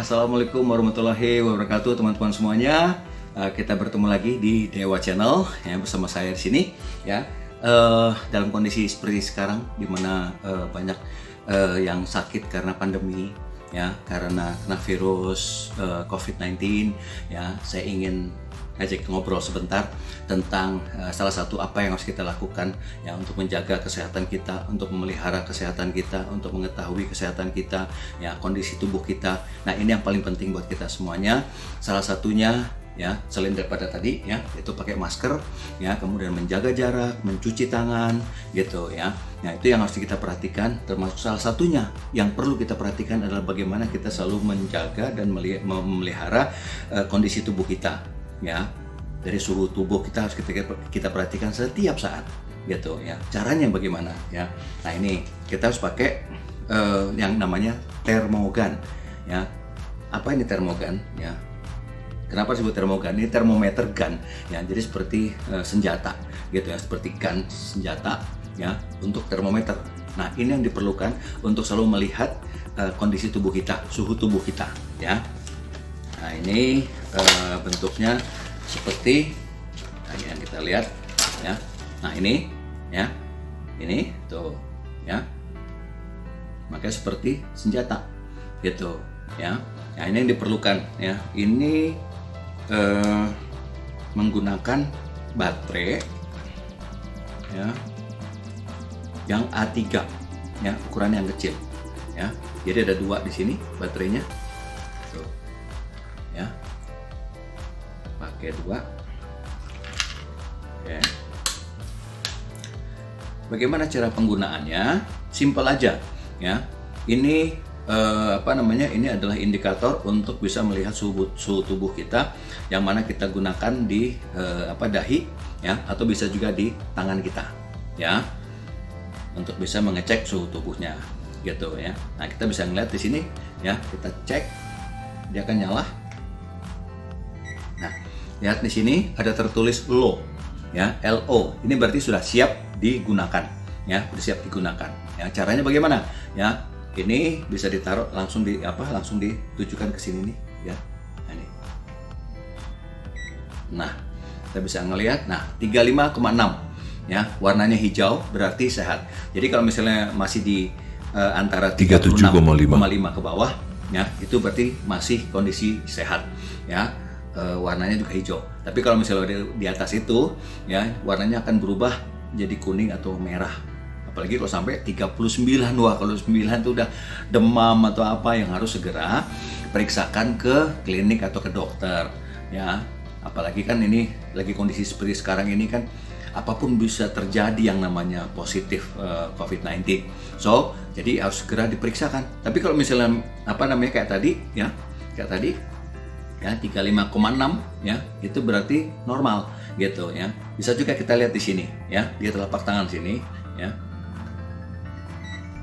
Assalamualaikum warahmatullahi wabarakatuh, teman-teman semuanya. Kita bertemu lagi di Dewa Channel ya, bersama saya di sini ya. Dalam kondisi seperti sekarang di mana banyak yang sakit karena pandemi ya, karena virus COVID-19 ya. Saya ingin ajak ngobrol sebentar tentang salah satu apa yang harus kita lakukan ya untuk menjaga kesehatan kita, untuk memelihara kesehatan kita, untuk mengetahui kesehatan kita ya, kondisi tubuh kita. Nah, ini yang paling penting buat kita semuanya. Salah satunya ya, selain daripada tadi ya, itu pakai masker ya, kemudian menjaga jarak, mencuci tangan gitu ya. Nah, itu yang harus kita perhatikan. Termasuk salah satunya yang perlu kita perhatikan adalah bagaimana kita selalu menjaga dan memelihara kondisi tubuh kita ya. Dari suhu tubuh kita harus kita perhatikan setiap saat gitu ya. Caranya bagaimana ya? Nah, ini kita harus pakai yang namanya termogan ya. Apa ini termogan ya? Kenapa disebut termogan? Ini termometer gun ya. Jadi seperti senjata gitu ya, seperti gun senjata ya untuk termometer. Nah, ini yang diperlukan untuk selalu melihat kondisi tubuh kita, suhu tubuh kita ya. Nah, ini bentuknya seperti yang kita lihat ya. Nah, ini ya, ini tuh ya, makanya seperti senjata gitu ya. Nah, ini yang diperlukan ya. Ini menggunakan baterai ya yang A3 ya, ukuran yang kecil ya. Jadi ada dua di sini baterainya tuh ya, pakai dua. Oke. Bagaimana cara penggunaannya? Simpel aja ya. Ini ini adalah indikator untuk bisa melihat suhu tubuh kita, yang mana kita gunakan di dahi ya, atau bisa juga di tangan kita ya, untuk bisa mengecek suhu tubuhnya gitu ya. Nah, kita bisa ngeliat di sini ya, kita cek dia akan nyala. Nah, lihat di sini ada tertulis low ya, LO. Ini berarti sudah siap digunakan ya, sudah siap digunakan ya. Caranya bagaimana ya? Ini bisa ditaruh langsung langsung ditujukan ke sini nih ya. Nah, ini. Nah, kita bisa ngelihat. Nah, 35,6 ya, warnanya hijau berarti sehat. Jadi kalau misalnya masih di antara 37,5 ke bawah ya, itu berarti masih kondisi sehat ya. Warnanya juga hijau. Tapi kalau misalnya di atas itu ya, warnanya akan berubah jadi kuning atau merah. Apalagi kalau sampai 39, wah kalau 9 itu udah demam atau apa, yang harus segera periksakan ke klinik atau ke dokter ya. Apalagi kan ini lagi kondisi seperti sekarang ini kan, apapun bisa terjadi yang namanya positif COVID-19. So, jadi harus segera diperiksakan. Tapi kalau misalnya kayak tadi ya, ya 35,6 ya, itu berarti normal gitu ya. Bisa juga kita lihat di sini ya, di telapak tangan sini ya.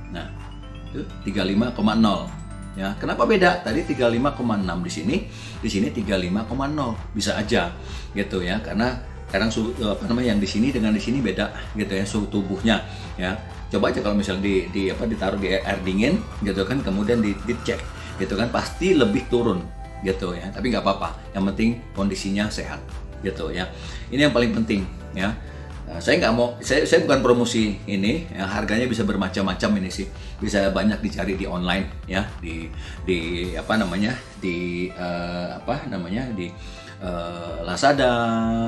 Nah, itu 35,0 ya. Kenapa beda? Tadi 35,6 di sini 35,0. Bisa aja gitu ya, karena kadang suhu yang di sini dengan di sini beda gitu ya, suhu tubuhnya ya. Coba aja kalau misalnya ditaruh di air dingin gitu kan, kemudian dicek gitu kan, pasti lebih turun gitu ya. Tapi nggak apa-apa, yang penting kondisinya sehat gitu ya. Ini yang paling penting ya. Saya nggak mau, saya bukan promosi ini ya, harganya bisa bermacam-macam ini sih, bisa banyak dicari di online ya, di Lazada,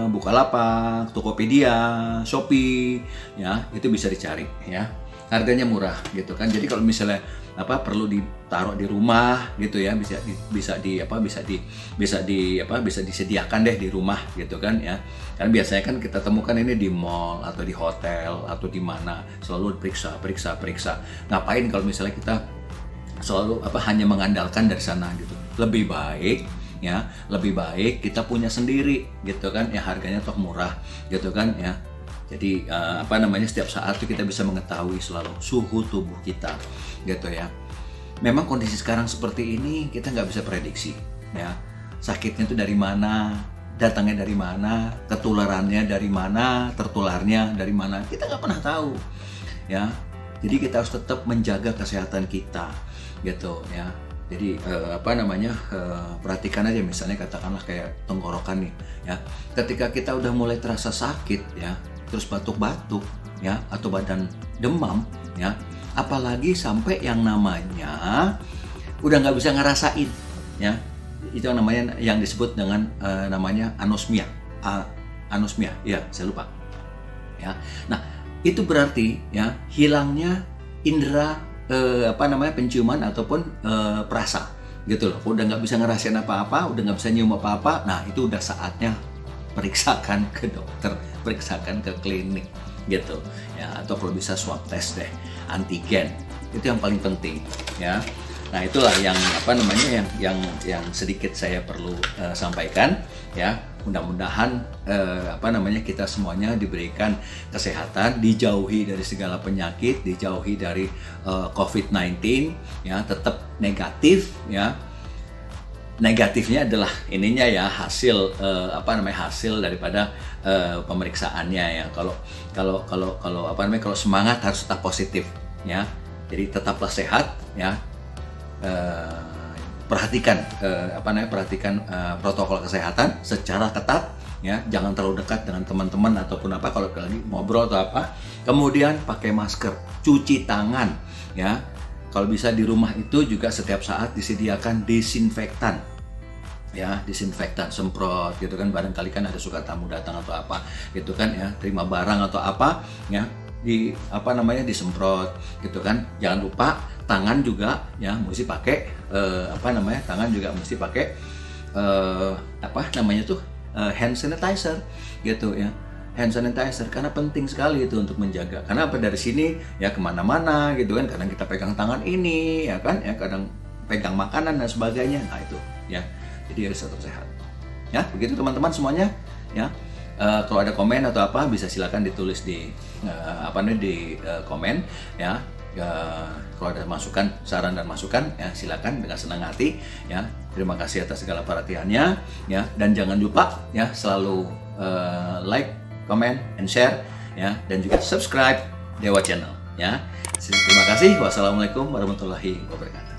Bukalapak, Tokopedia, Shopee ya, itu bisa dicari ya. Harganya murah gitu kan. Jadi kalau misalnya perlu ditaruh di rumah gitu ya, bisa disediakan deh di rumah gitu kan ya. Karena biasanya kan kita temukan ini di mall atau di hotel atau di mana, selalu periksa. Ngapain kalau misalnya kita selalu hanya mengandalkan dari sana gitu. Lebih baik kita punya sendiri gitu kan ya, harganya toh murah gitu kan ya. Jadi setiap saat itu kita bisa mengetahui selalu suhu tubuh kita gitu ya. Memang kondisi sekarang seperti ini kita nggak bisa prediksi ya. Sakitnya itu dari mana, datangnya dari mana, ketularannya dari mana, tertularnya dari mana, kita nggak pernah tahu ya. Jadi kita harus tetap menjaga kesehatan kita gitu ya. Jadi perhatikan aja, misalnya katakanlah kayak tenggorokan nih ya. Ketika kita udah mulai terasa sakit ya, terus batuk-batuk ya, atau badan demam ya, apalagi sampai yang namanya udah nggak bisa ngerasain ya, itu namanya yang disebut dengan namanya anosmia. Anosmia ya, saya lupa ya. Nah itu berarti ya hilangnya indera penciuman ataupun perasa gitu loh. Udah nggak bisa ngerasain apa-apa, udah nggak bisa nyium apa-apa. Nah itu udah saatnya periksakan ke dokter, periksakan ke klinik gitu ya, atau kalau bisa swab test deh, antigen, itu yang paling penting ya. Nah itulah yang yang sedikit saya perlu sampaikan ya. Mudah-mudahan kita semuanya diberikan kesehatan, dijauhi dari segala penyakit, dijauhi dari COVID-19 ya, tetap negatif ya. Negatifnya adalah ininya ya, hasil hasil daripada pemeriksaannya ya. Kalau semangat harus tetap positif ya. Jadi tetaplah sehat ya. Perhatikan protokol kesehatan secara ketat ya, jangan terlalu dekat dengan teman-teman ataupun kalau lagi ngobrol atau apa. Kemudian pakai masker, cuci tangan ya. Kalau bisa di rumah itu juga setiap saat disediakan disinfektan ya, disinfektan semprot gitu kan. Barangkali kan ada suka tamu datang atau apa gitu kan ya, terima barang atau apa ya, disemprot gitu kan. Jangan lupa tangan juga ya mesti pakai tangan juga mesti pakai hand sanitizer gitu ya, hand sanitizer, karena penting sekali itu untuk menjaga. Karena dari sini ya kemana-mana gitu kan, kadang kita pegang tangan ini ya kan ya, kadang pegang makanan dan sebagainya. Nah itu ya, jadi harus tetap sehat ya. Begitu teman-teman semuanya ya. Kalau ada komen atau apa bisa silakan ditulis di komen ya. Kalau ada masukan, saran dan masukan ya silakan dengan senang hati ya. Terima kasih atas segala perhatiannya ya, dan jangan lupa ya selalu like, comment, and share ya, dan juga subscribe Dewa Channel ya. Terima kasih. Wassalamualaikum warahmatullahi wabarakatuh.